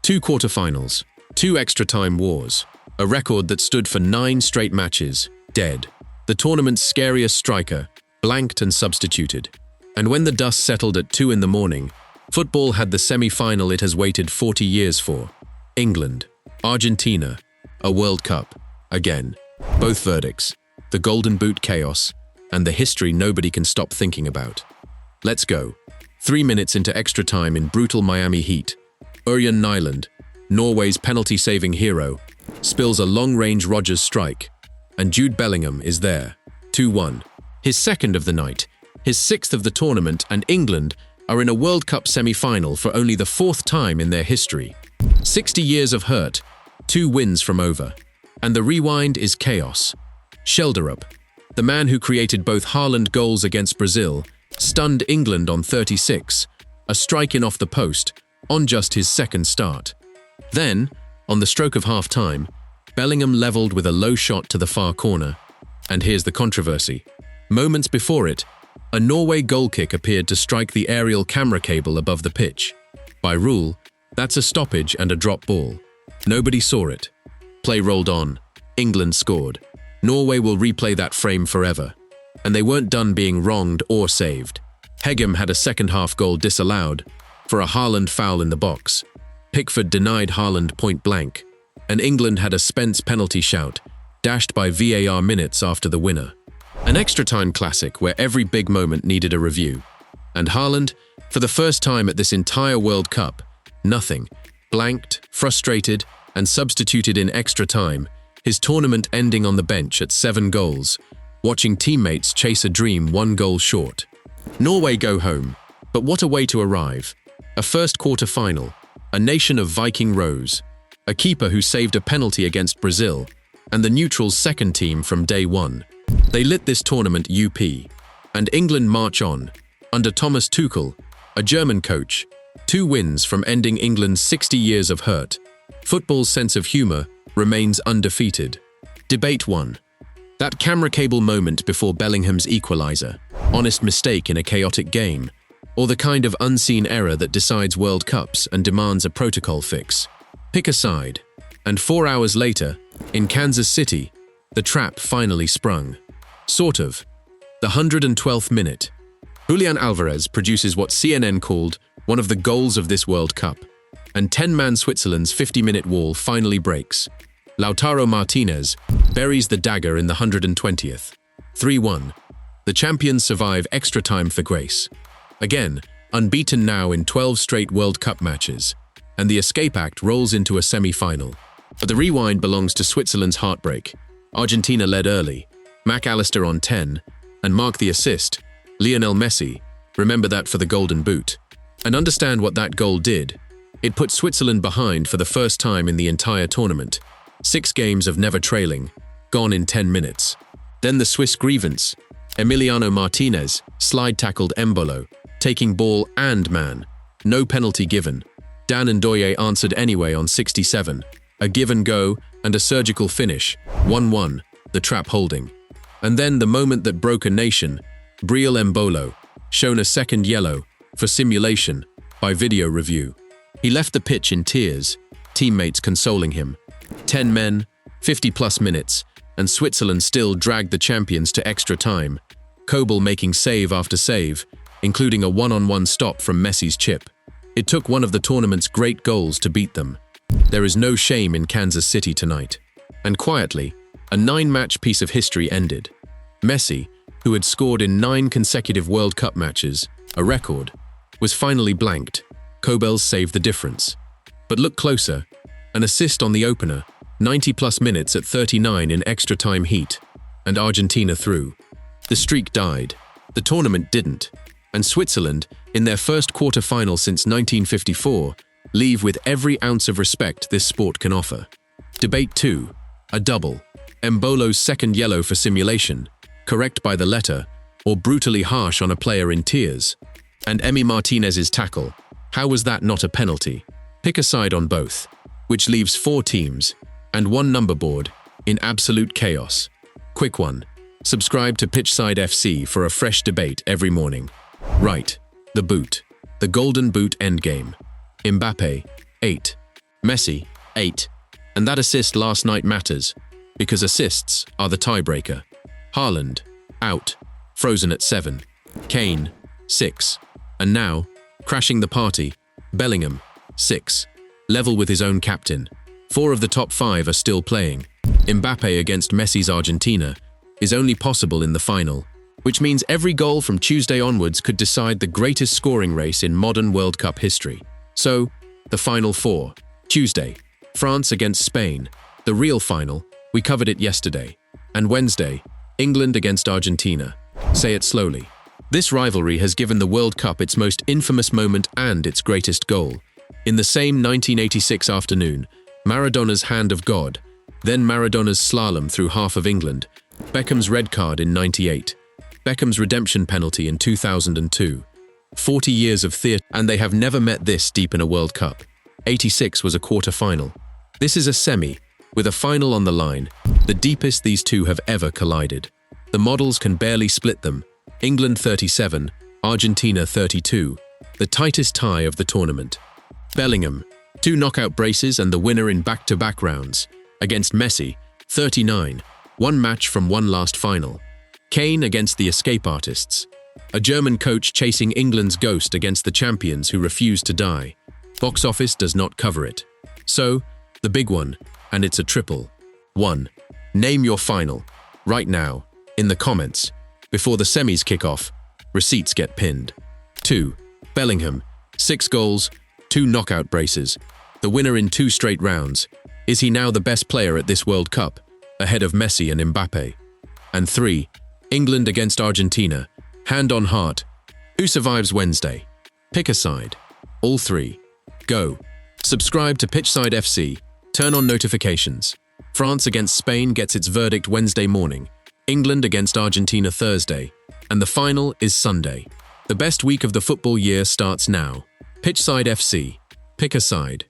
2 quarterfinals, 2 extra-time wars, a record that stood for 9 straight matches, dead. The tournament's scariest striker, blanked and substituted. And when the dust settled at 2 in the morning, football had the semi-final it has waited 40 years for. England, Argentina, a World Cup, again. Both verdicts, the Golden Boot chaos, and the history nobody can stop thinking about. Let's go. 3 minutes into extra time in brutal Miami heat, Julián Nyland, Norway's penalty-saving hero, spills a long-range Rodgers strike, and Jude Bellingham is there, 2-1. His second of the night, his 6th of the tournament, and England are in a World Cup semi-final for only the 4th time in their history. 60 years of hurt, 2 wins from over. And the rewind is chaos. Schelderup, the man who created both Haaland goals against Brazil, stunned England on 36, a strike in off the post, on just his 2nd start. Then, on the stroke of half-time, Bellingham levelled with a low shot to the far corner. And here's the controversy. Moments before it, a Norway goal kick appeared to strike the aerial camera cable above the pitch. By rule, that's a stoppage and a drop ball. Nobody saw it. Play rolled on. England scored. Norway will replay that frame forever. And they weren't done being wronged or saved. Hegem had a second-half goal disallowed for a Haaland foul in the box. Pickford denied Haaland point-blank. And England had a Spence penalty shout, dashed by VAR minutes after the winner. An extra-time classic where every big moment needed a review. And Haaland, for the first time at this entire World Cup, nothing. Blanked, frustrated, and substituted in extra time, his tournament ending on the bench at 7 goals, watching teammates chase a dream 1 goal short. Norway go home, but what a way to arrive. A first quarter-final, a nation of Viking Rose, a keeper who saved a penalty against Brazil, and the neutrals' second team from day one. They lit this tournament UP, and England march on, under Thomas Tuchel, a German coach, 2 wins from ending England's 60 years of hurt. Football's sense of humour remains undefeated. Debate 1. That camera cable moment before Bellingham's equaliser, honest mistake in a chaotic game, or the kind of unseen error that decides World Cups and demands a protocol fix. Pick a side. And 4 hours later, in Kansas City, the trap finally sprung. Sort of. The 112th minute. Julián Álvarez produces what CNN called one of the goals of this World Cup, and 10-man Switzerland's 50-minute wall finally breaks. Lautaro Martínez buries the dagger in the 120th. 3-1. The champions survive extra time for grace. Again, unbeaten now in 12 straight World Cup matches, and the escape act rolls into a semi-final. But the rewind belongs to Switzerland's heartbreak. Argentina led early, Mac Allister on 10, and mark the assist, Lionel Messi. Remember that for the Golden Boot. And understand what that goal did. It put Switzerland behind for the first time in the entire tournament. 6 games of never trailing, gone in 10 minutes. Then the Swiss grievance. Emiliano Martínez slide-tackled Embolo, taking ball and man. No penalty given. Dan Ndoye answered anyway on 67. A give and go and a surgical finish. 1-1, the trap holding. And then the moment that broke a nation, Briel Embolo, shown a second yellow, for simulation, by video review. He left the pitch in tears, teammates consoling him. 10 men, 50-plus minutes, and Switzerland still dragged the champions to extra time, Kobel making save after save, including a one-on-one stop from Messi's chip. It took one of the tournament's great goals to beat them. There is no shame in Kansas City tonight. And quietly, a 9-match piece of history ended. Messi, who had scored in 9 consecutive World Cup matches, a record, was finally blanked. Kobel saved the difference. But look closer. An assist on the opener, 90-plus minutes at 39 in extra-time heat, and Argentina through. The streak died. The tournament didn't. And Switzerland, in their first quarter-final since 1954, leave with every ounce of respect this sport can offer. Debate 2. A double. Embolo's second yellow for simulation, correct by the letter, or brutally harsh on a player in tears. And Emi Martinez's tackle. How was that not a penalty? Pick a side on both, which leaves 4 teams, and 1 number board, in absolute chaos. Quick one. Subscribe to Pitchside FC for a fresh debate every morning. Right. The boot. The Golden Boot endgame. Mbappe, 8. Messi, 8. And that assist last night matters, because assists are the tiebreaker. Haaland, out, frozen at 7. Kane, 6. And now, crashing the party, Bellingham, 6. Level with his own captain. 4 of the top 5 are still playing. Mbappe against Messi's Argentina is only possible in the final, which means every goal from Tuesday onwards could decide the greatest scoring race in modern World Cup history. So, the Final 4. Tuesday, France against Spain. The real final, we covered it yesterday. And Wednesday, England against Argentina. Say it slowly. This rivalry has given the World Cup its most infamous moment and its greatest goal. In the same 1986 afternoon, Maradona's hand of God, then Maradona's slalom through half of England, Beckham's red card in '98, Beckham's redemption penalty in 2002. 40 years of theatre, and they have never met this deep in a World Cup. '86 was a quarter-final. This is a semi, with a final on the line, the deepest these two have ever collided. The models can barely split them. England 37, Argentina 32, the tightest tie of the tournament. Bellingham, 2 knockout braces and the winner in back-to-back rounds. Against Messi, 39, 1 match from one last final. Kane against the escape artists. A German coach chasing England's ghost against the champions who refuse to die. Box office does not cover it. So, the big one, and it's a triple. 1. Name your final. Right now, in the comments. Before the semis kick off, receipts get pinned. 2. Bellingham, 6 goals, 2 knockout braces. The winner in 2 straight rounds. Is he now the best player at this World Cup, ahead of Messi and Mbappe? And 3. England against Argentina. Hand on heart. Who survives Wednesday? Pick a side. All 3. Go. Subscribe to Pitchside FC. Turn on notifications. France against Spain gets its verdict Wednesday morning. England against Argentina Thursday. And the final is Sunday. The best week of the football year starts now. Pitchside FC. Pick a side.